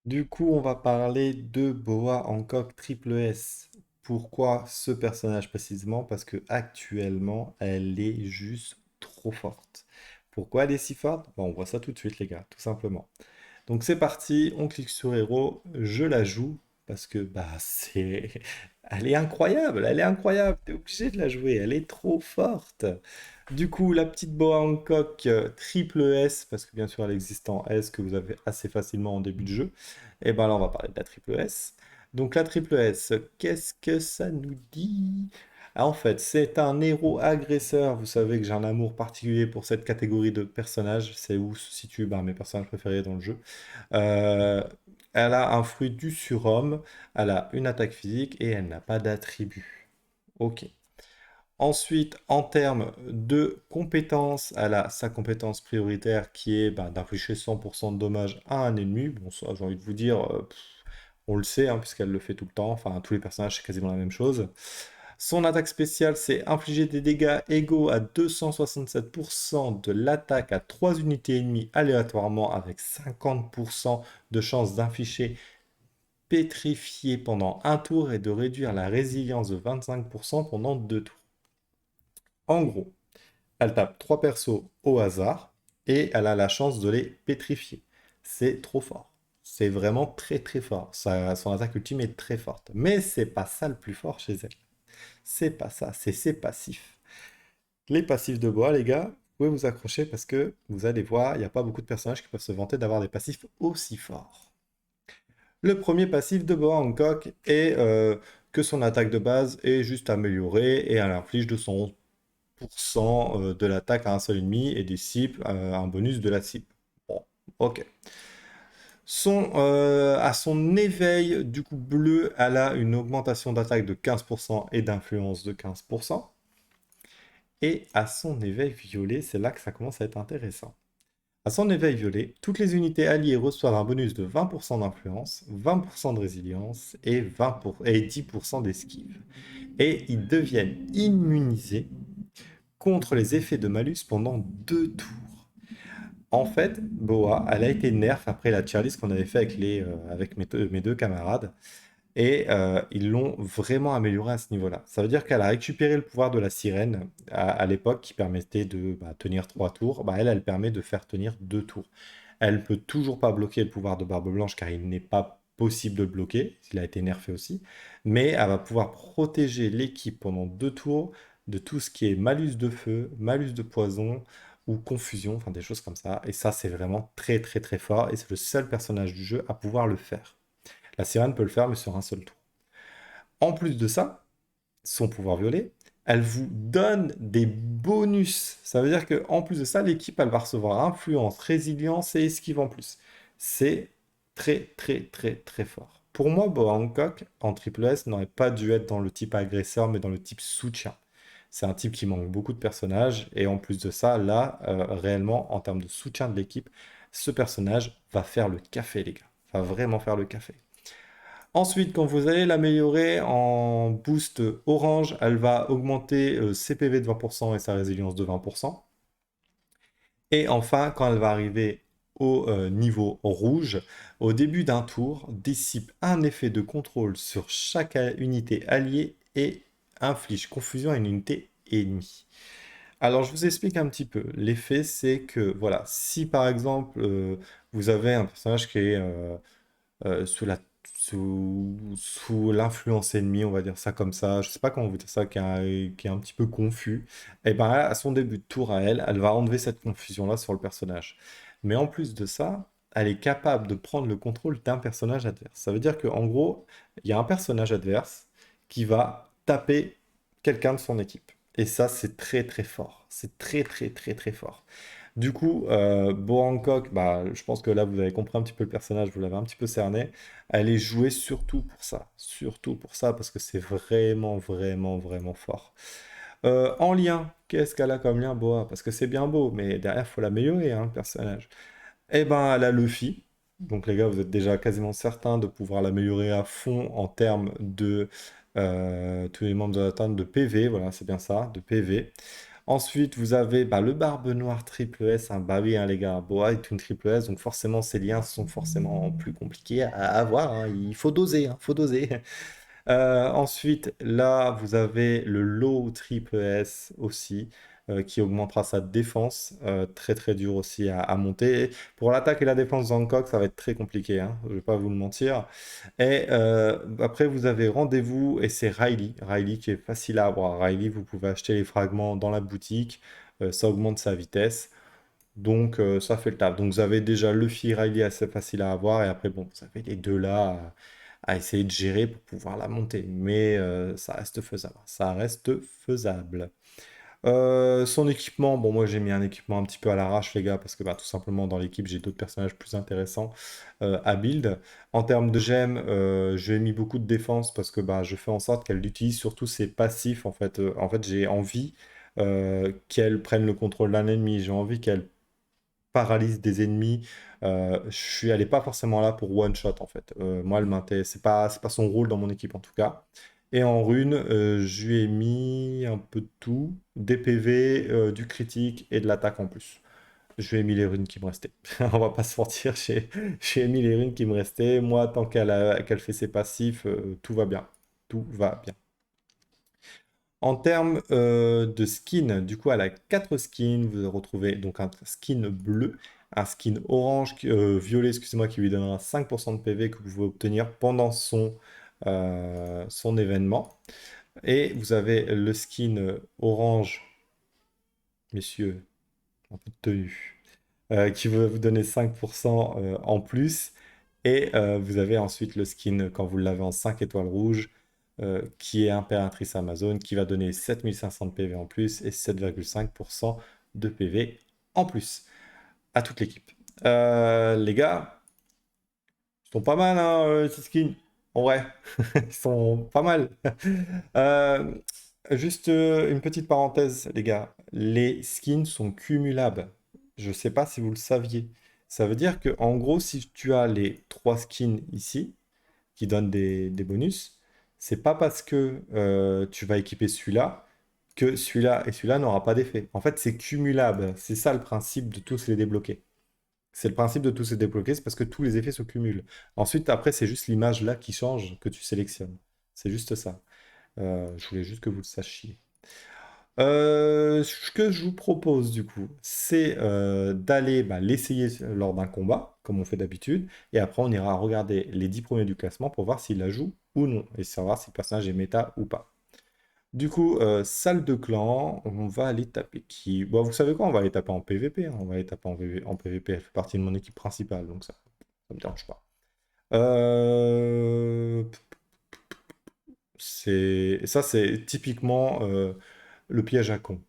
Du coup, on va parler de Boa Hancock Triple S. Pourquoi ce personnage précisément? Parce que actuellement, elle est juste trop forte. Pourquoi elle est si forte? Bon, on voit ça tout de suite, les gars, tout simplement. Donc c'est parti, on clique sur héros, je la joue parce que elle est incroyable, elle est incroyable, t'es obligé de la jouer, elle est trop forte. Du coup, la petite boa Hancock triple S, parce que bien sûr elle existe en S que vous avez assez facilement en début de jeu. Et ben là on va parler de la triple S. Donc la triple S, qu'est-ce que ça nous dit? Ah, en fait, c'est un héros agresseur. Vous savez que j'ai un amour particulier pour cette catégorie de personnages. C'est où se situent mes personnages préférés dans le jeu. Euh, Elle a un fruit du surhomme, elle a une attaque physique et elle n'a pas d'attribut. Ok. Ensuite, en termes de compétences, elle a sa compétence prioritaire qui est d'infliger 100% de dommages à un ennemi. Bon, ça, j'ai envie de vous dire, on le sait, hein, puisqu'elle le fait tout le temps. Enfin, tous les personnages, c'est quasiment la même chose. Son attaque spéciale, c'est infliger des dégâts égaux à 267% de l'attaque à 3 unités ennemies aléatoirement avec 50% de chance d'infliger pétrifié pendant un tour et de réduire la résilience de 25% pendant 2 tours. En gros, elle tape 3 persos au hasard et elle a la chance de les pétrifier. C'est trop fort. C'est vraiment très très fort. Son attaque ultime est très forte. Mais c'est pas ça le plus fort chez elle. C'est pas ça, c'est ses passifs. Les passifs de bois, les gars, vous pouvez vous accrocher parce que vous allez voir, il n'y a pas beaucoup de personnages qui peuvent se vanter d'avoir des passifs aussi forts. Le premier passif de Boa Hancock est que son attaque de base est juste améliorée et elle inflige 200% de l'attaque à un seul ennemi et des cibles un bonus de la cible. Bon, ok. À son éveil, du coup bleu, elle a une augmentation d'attaque de 15% et d'influence de 15%. Et à son éveil violet, c'est là que ça commence à être intéressant. À son éveil violet, toutes les unités alliées reçoivent un bonus de 20% d'influence, 20% de résilience et, 10% d'esquive. Et ils deviennent immunisés contre les effets de malus pendant 2 tours. En fait, Boa, elle a été nerf après la tier list qu'on avait fait avec mes deux camarades. Et ils l'ont vraiment amélioré à ce niveau-là. Ça veut dire qu'elle a récupéré le pouvoir de la sirène à l'époque qui permettait de tenir 3 tours. Elle permet de faire tenir 2 tours. Elle peut toujours pas bloquer le pouvoir de Barbe Blanche car il n'est pas possible de le bloquer. Il a été nerfé aussi. Mais elle va pouvoir protéger l'équipe pendant 2 tours de tout ce qui est malus de feu, malus de poison ou confusion, enfin des choses comme ça. Et ça, c'est vraiment très très très fort. Et c'est le seul personnage du jeu à pouvoir le faire. La sirène peut le faire, mais sur un seul tour. En plus de ça, son pouvoir violet, elle vous donne des bonus. Ça veut dire qu'en plus de ça, l'équipe, elle va recevoir influence, résilience et esquive en plus. C'est très, très, très, très fort. Pour moi, Boa Hancock, en triple S, n'aurait pas dû être dans le type agresseur, mais dans le type soutien. C'est un type qui manque beaucoup de personnages, et en plus de ça, là, réellement, en termes de soutien de l'équipe, ce personnage va faire le café, les gars. Va vraiment faire le café. Ensuite, quand vous allez l'améliorer en boost orange, elle va augmenter ses PV de 20% et sa résilience de 20%. Et enfin, quand elle va arriver au niveau rouge, au début d'un tour, dissipe un effet de contrôle sur chaque unité alliée et inflige confusion à une unité ennemie. Alors, je vous explique un petit peu. L'effet, c'est que, voilà, si par exemple, vous avez un personnage qui est sous sous l'influence ennemie, on va dire ça comme ça. Je sais pas comment vous dire ça, qui est un petit peu confus. Et ben à son début de tour à elle, elle va enlever cette confusion-là sur le personnage. Mais en plus de ça, elle est capable de prendre le contrôle d'un personnage adverse. Ça veut dire qu'en gros, il y a un personnage adverse qui va taper quelqu'un de son équipe. Et ça, c'est très très fort. C'est très très très très fort. Du coup, Bo Hancock, je pense que là, vous avez compris un petit peu le personnage, vous l'avez un petit peu cerné. Elle est jouée surtout pour ça. Surtout pour ça, parce que c'est vraiment, vraiment, vraiment fort. En lien, qu'est-ce qu'elle a comme lien, Boa? Parce que c'est bien beau, mais derrière, il faut l'améliorer, hein, le personnage. Eh ben, elle a Luffy. Donc, les gars, vous êtes déjà quasiment certains de pouvoir l'améliorer à fond en termes de tous les membres de la team de PV. Voilà, c'est bien ça, de PV. Ensuite, vous avez bah, le Barbe Noire triple S. Hein, bah oui, hein, les gars, Boa est une triple S, donc forcément, ces liens sont forcément plus compliqués à avoir. Hein. Il faut doser, hein, faut doser. Ensuite, là, vous avez le Low Triple S aussi, qui augmentera sa défense. Très très dur aussi à monter. Pour l'attaque et la défense d'Hancock, ça va être très compliqué, hein, je vais pas vous le mentir. Et après, vous avez Rendez-vous et c'est Riley. Riley qui est facile à avoir. Riley, vous pouvez acheter les fragments dans la boutique. Ça augmente sa vitesse. Donc ça fait le taf. Donc vous avez déjà Luffy, Riley assez facile à avoir. Et après, bon, vous avez les deux là à essayer de gérer pour pouvoir la monter. Mais ça reste faisable. Ça reste faisable. Son équipement, bon moi j'ai mis un équipement un petit peu à l'arrache les gars parce que bah, tout simplement dans l'équipe j'ai d'autres personnages plus intéressants à build. En termes de gemmes, je lui ai mis beaucoup de défense parce que bah, je fais en sorte qu'elle utilise surtout ses passifs en fait. En fait j'ai envie qu'elle prenne le contrôle d'un ennemi, j'ai envie qu'elle paralyse des ennemis. Elle est pas forcément là pour one shot en fait. Moi, elle m'intéresse, c'est pas son rôle dans mon équipe en tout cas. Et en rune, je lui ai mis un peu de tout, des PV, du critique et de l'attaque en plus. Je lui ai mis les runes qui me restaient. On va pas se mentir, j'ai mis les runes qui me restaient. Moi, tant qu'elle fait ses passifs, tout va bien. Tout va bien. En termes de skin, du coup, elle a 4 skins. Vous retrouvez donc un skin bleu, un skin orange, violet, excusez-moi, qui lui donnera 5% de PV que vous pouvez obtenir pendant son événement. Et vous avez le skin orange, messieurs, en toute tenue, qui va vous donner 5% en plus. Et vous avez ensuite le skin quand vous l'avez en 5 étoiles rouges, qui est Impératrice Amazon, qui va donner 7500 de PV en plus et 7,5% de PV en plus à toute l'équipe. Les gars, ils sont pas mal, hein, ces skins. En vrai, ils sont pas mal. Euh, juste une petite parenthèse, les gars. Les skins sont cumulables. Je sais pas si vous le saviez. Ça veut dire que, en gros, si tu as les 3 skins ici, qui donnent des bonus, c'est pas parce que tu vas équiper celui-là que celui-là et celui-là n'aura pas d'effet. En fait, c'est cumulable. C'est ça le principe de tous les débloquer. C'est le principe de tous les débloquer, c'est parce que tous les effets se cumulent. Ensuite, après, c'est juste l'image là qui change que tu sélectionnes. C'est juste ça. Je voulais juste que vous le sachiez. Ce que je vous propose du coup, c'est d'aller bah, l'essayer lors d'un combat, comme on fait d'habitude, et après on ira regarder les 10 premiers du classement pour voir s'il la joue ou non, et savoir si le personnage est méta ou pas. Du coup, salle de clan, on va aller taper qui? Bon, vous savez quoi, on va aller taper en PVP, hein, on va aller taper en PVP, elle fait partie de mon équipe principale, donc ça me dérange pas. Euh, Ça, c'est typiquement le piège à con.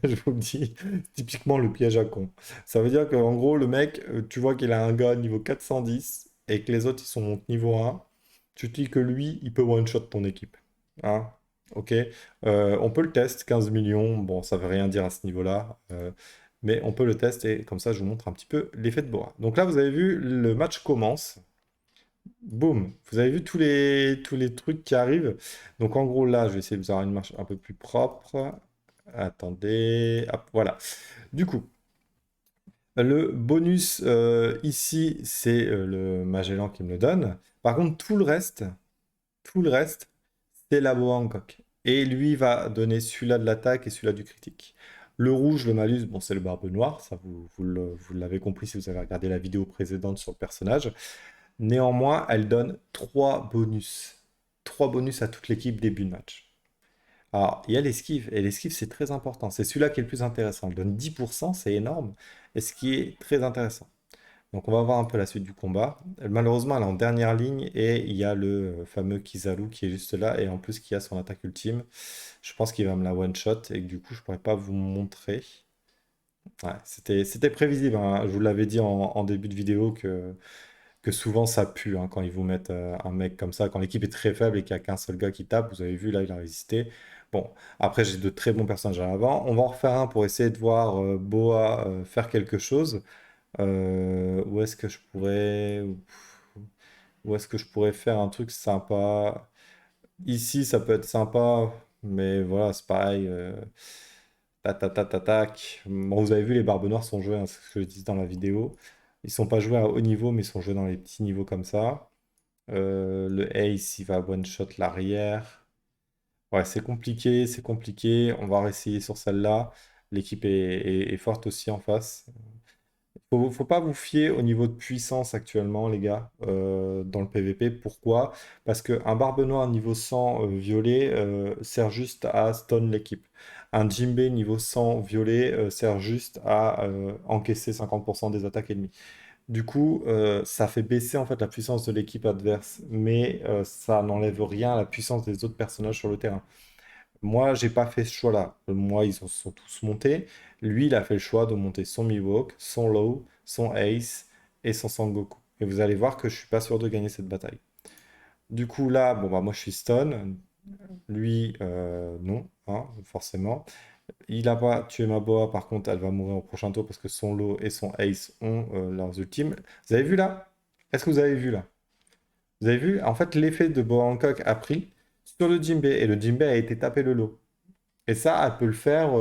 Je vous le dis, typiquement le piège à con. Ça veut dire qu'en gros, le mec, tu vois qu'il a un gars niveau 410 et que les autres, ils sont niveau 1. Tu te dis que lui, il peut one-shot ton équipe. Hein? Ok? On peut le test, 15 millions. Bon, ça veut rien dire à ce niveau-là. Mais on peut le test et comme ça, je vous montre un petit peu l'effet de Boa. Donc là, vous avez vu, le match commence. Boum, vous avez vu tous les trucs qui arrivent. Donc en gros là, je vais essayer de vous avoir une marche un peu plus propre. Attendez, hop, voilà. Du coup, le bonus ici, c'est le Magellan qui me le donne. Par contre, tout le reste, c'est la Boa Hancock. Et lui va donner celui-là de l'attaque et celui-là du critique. Le rouge, le malus, bon, c'est le barbe noire, ça vous l'avez compris si vous avez regardé la vidéo précédente sur le personnage. Néanmoins, elle donne 3 bonus. 3 bonus à toute l'équipe début de match. Alors, il y a l'esquive, et l'esquive, c'est très important. C'est celui-là qui est le plus intéressant. Elle donne 10%, c'est énorme, et ce qui est très intéressant. Donc, on va voir un peu la suite du combat. Malheureusement, elle est en dernière ligne, et il y a le fameux Kizaru qui est juste là, et en plus qui a son attaque ultime. Je pense qu'il va me la one-shot, et que du coup, je pourrais pas vous montrer. Ouais, c'était prévisible, hein. Je vous l'avais dit en début de vidéo que souvent ça pue hein, quand ils vous mettent un mec comme ça. Quand l'équipe est très faible et qu'il n'y a qu'un seul gars qui tape, vous avez vu, là, il a résisté. Bon, après, j'ai de très bons personnages à l'avant. On va en refaire un pour essayer de voir Boa faire quelque chose. Où est-ce que je pourrais... Où est-ce que je pourrais faire un truc sympa? Ici, ça peut être sympa, mais voilà, c'est pareil. Tac, tac, tac, tac, tac. Bon, vous avez vu, les Barbes Noires sont joués, hein, c'est ce que je dis dans la vidéo. Ils sont pas joués à haut niveau, mais ils sont joués dans les petits niveaux comme ça. Le Ace, il va one-shot l'arrière. Ouais, c'est compliqué, c'est compliqué. On va réessayer sur celle-là. L'équipe est forte aussi en face. Faut pas vous fier au niveau de puissance actuellement, les gars, dans le PVP. Pourquoi? Parce qu'un Barbe Noire niveau 100 violet sert juste à stun l'équipe. Un Jimbe niveau 100 violet sert juste à encaisser 50% des attaques ennemies. Du coup, ça fait baisser en fait la puissance de l'équipe adverse, mais ça n'enlève rien à la puissance des autres personnages sur le terrain. Moi, j'ai pas fait ce choix-là. Moi, ils sont tous montés. Lui, il a fait le choix de monter son Mihawk, son Law, son Ace et son Sangoku. Et vous allez voir que je suis pas sûr de gagner cette bataille. Du coup, là, bon, bah, moi, je suis stun. Lui, non, hein, forcément. Il a pas tué ma boa, par contre, elle va mourir au prochain tour parce que son Law et son Ace ont leurs ultimes. Vous avez vu là? Est-ce que vous avez vu là? Vous avez vu? En fait, l'effet de Boa Hancock a pris sur le Jinbe et le Jinbe a été tapé le lot. Et ça, elle peut le faire,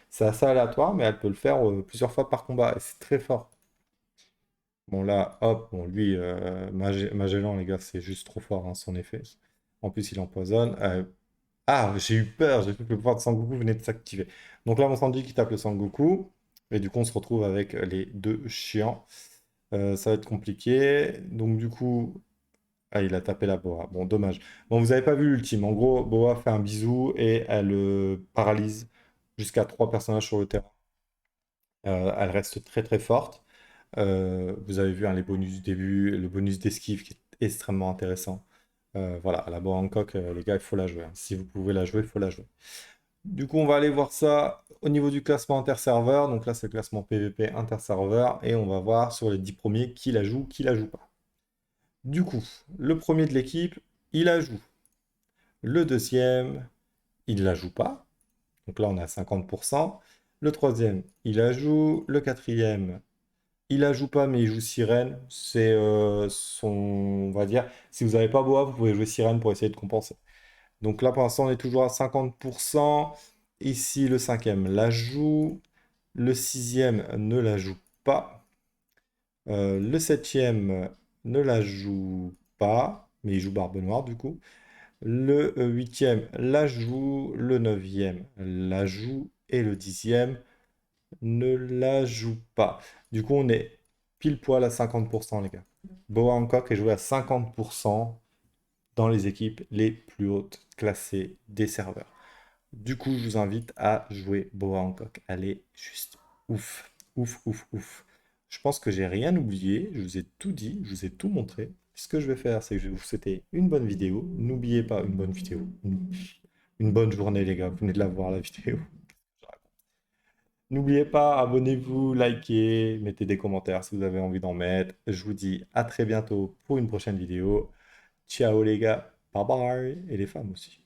c'est assez aléatoire, mais elle peut le faire plusieurs fois par combat, et c'est très fort. Bon là, hop, bon lui, Magellan, les gars, c'est juste trop fort, hein, son effet. En plus, il empoisonne. Ah, j'ai eu peur, j'ai cru que le pouvoir de Sangoku venait de s'activer. Donc là, on s'en dit qu'il tape le Sangoku, et du coup, on se retrouve avec les deux chiants. Ça va être compliqué. Donc du coup, ah, il a tapé la Boa. Bon, dommage. Bon, vous avez pas vu l'ultime. En gros, Boa fait un bisou et elle paralyse jusqu'à trois personnages sur le terrain. Elle reste très très forte. Vous avez vu hein, les bonus du début, le bonus d'esquive qui est extrêmement intéressant. Voilà, la Boa Hancock, les gars, il faut la jouer, hein. Si vous pouvez la jouer, il faut la jouer. Du coup, on va aller voir ça au niveau du classement interserveur. Donc là, c'est le classement PVP interserveur. Et on va voir sur les 10 premiers qui la joue pas. Du coup, le premier de l'équipe, il la joue. Le deuxième, il la joue pas. Donc là, on est à 50%. Le troisième, il la joue. Le quatrième, il la joue pas, mais il joue Sirène. C'est son... On va dire, si vous n'avez pas Boa, vous pouvez jouer Sirène pour essayer de compenser. Donc là, pour l'instant, on est toujours à 50%. Ici, le cinquième la joue. Le sixième ne la joue pas. Le septième ne la joue pas, mais il joue Barbe Noire du coup. Le huitième la joue, le neuvième la joue et le dixième ne la joue pas. Du coup, on est pile poil à 50%, les gars. Boa Hancock est joué à 50% dans les équipes les plus hautes classées des serveurs. Du coup, je vous invite à jouer Boa Hancock. Elle est juste ouf, ouf, ouf, ouf. Je pense que j'ai rien oublié. Je vous ai tout dit, je vous ai tout montré. Ce que je vais faire, c'est que je vais vous souhaiter une bonne vidéo. N'oubliez pas une bonne vidéo. Une bonne journée, les gars. Vous venez de la voir, la vidéo. N'oubliez pas, abonnez-vous, likez, mettez des commentaires si vous avez envie d'en mettre. Je vous dis à très bientôt pour une prochaine vidéo. Ciao les gars, bye bye, et les femmes aussi.